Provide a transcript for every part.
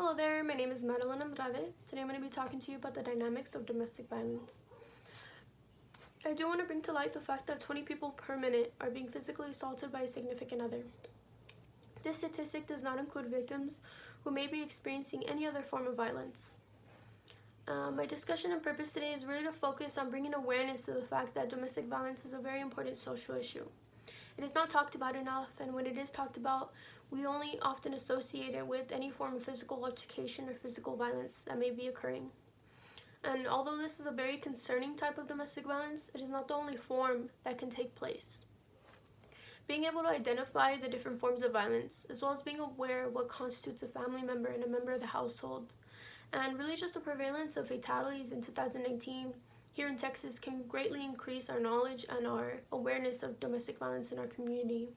Hello there, my name is Madeline Andrade. Today I'm going to be talking to you about the dynamics of domestic violence. I do want to bring to light the fact that 20 people per minute are being physically assaulted by a significant other. This statistic does not include victims who may be experiencing any other form of violence. My discussion and purpose today is really to focus on bringing awareness to the fact that domestic violence is a very important social issue. It is not talked about enough, and when it is talked about, we only often associate it with any form of physical altercation or physical violence that may be occurring. And although this is a very concerning type of domestic violence, it is not the only form that can take place. Being able to identify the different forms of violence, as well as being aware of what constitutes a family member and a member of the household, and really just the prevalence of fatalities in 2019 here in Texas can greatly increase our knowledge and our awareness of domestic violence in our community.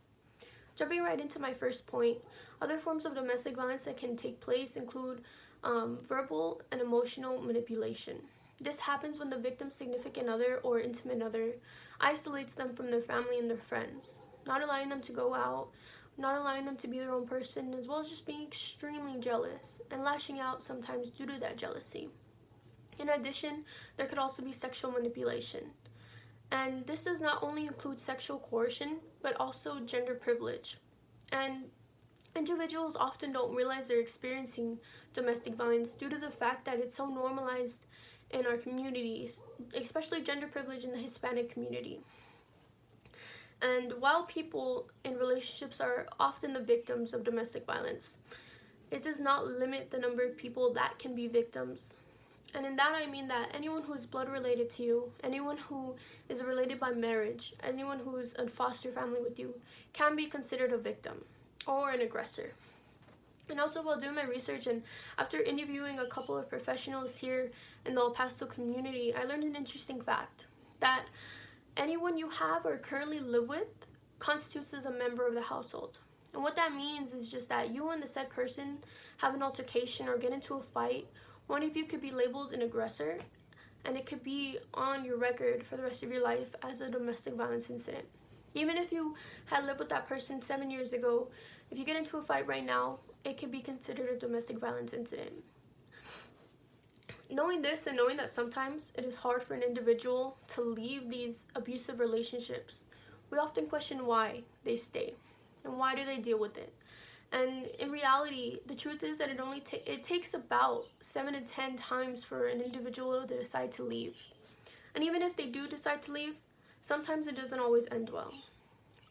Jumping right into my first point, other forms of domestic violence that can take place include verbal and emotional manipulation. This happens when the victim's significant other or intimate other isolates them from their family and their friends, not allowing them to go out, not allowing them to be their own person, as well as just being extremely jealous and lashing out sometimes due to that jealousy. In addition, there could also be sexual manipulation. And this does not only include sexual coercion, but also gender privilege. And individuals often don't realize they're experiencing domestic violence due to the fact that it's so normalized in our communities, especially gender privilege in the Hispanic community. And while people in relationships are often the victims of domestic violence, it does not limit the number of people that can be victims. And in that I mean that anyone who is blood related to you, anyone who is related by marriage, anyone who is a foster family with you can be considered a victim or an aggressor. And also while doing my research and after interviewing a couple of professionals here in the El Paso community, I learned an interesting fact that anyone you have or currently live with constitutes as a member of the household. And what that means is just that you and the said person have an altercation or get into a fight. One of you could be labeled an aggressor, and it could be on your record for the rest of your life as a domestic violence incident. Even if you had lived with that person 7 years ago, if you get into a fight right now, it could be considered a domestic violence incident. Knowing this and knowing that sometimes it is hard for an individual to leave these abusive relationships, we often question why they stay and why do they deal with it. And in reality, the truth is that it takes about 7 to 10 times for an individual to decide to leave. And even if they do decide to leave, sometimes it doesn't always end well.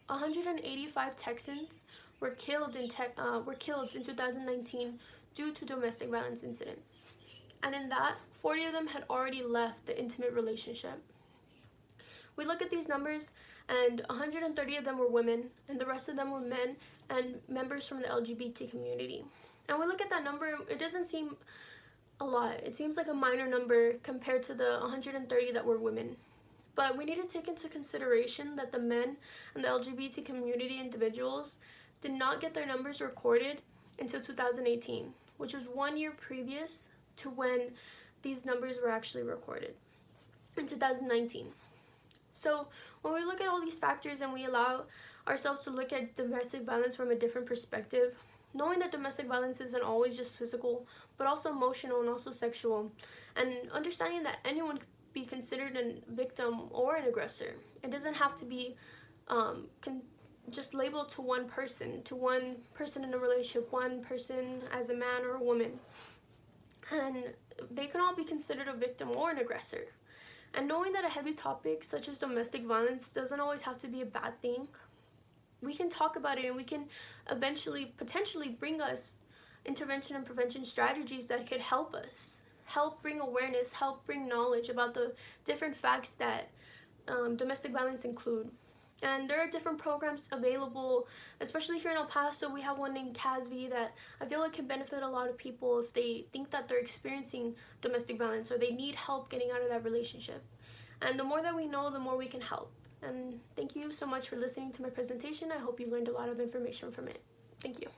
185 Texans were killed in 2019 due to domestic violence incidents. And in that, 40 of them had already left the intimate relationship. We look at these numbers, and 130 of them were women, and the rest of them were men and members from the LGBT community. And we look at that number, it doesn't seem a lot. It seems like a minor number compared to the 130 that were women. But we need to take into consideration that the men and the LGBT community individuals did not get their numbers recorded until 2018, which was 1 year previous to when these numbers were actually recorded in 2019. So when we look at all these factors and we allow ourselves to look at domestic violence from a different perspective, knowing that domestic violence isn't always just physical, but also emotional and also sexual, and understanding that anyone could be considered a victim or an aggressor. It doesn't have to be just labeled to one person in a relationship, one person as a man or a woman. And they can all be considered a victim or an aggressor. And knowing that a heavy topic such as domestic violence doesn't always have to be a bad thing, we can talk about it and we can eventually potentially bring us intervention and prevention strategies that could help us, help bring awareness, help bring knowledge about the different facts that domestic violence include. And there are different programs available, especially here in El Paso. We have one named CASV that I feel like can benefit a lot of people if they think that they're experiencing domestic violence or they need help getting out of that relationship. And the more that we know, the more we can help. And thank you so much for listening to my presentation. I hope you learned a lot of information from it. Thank you.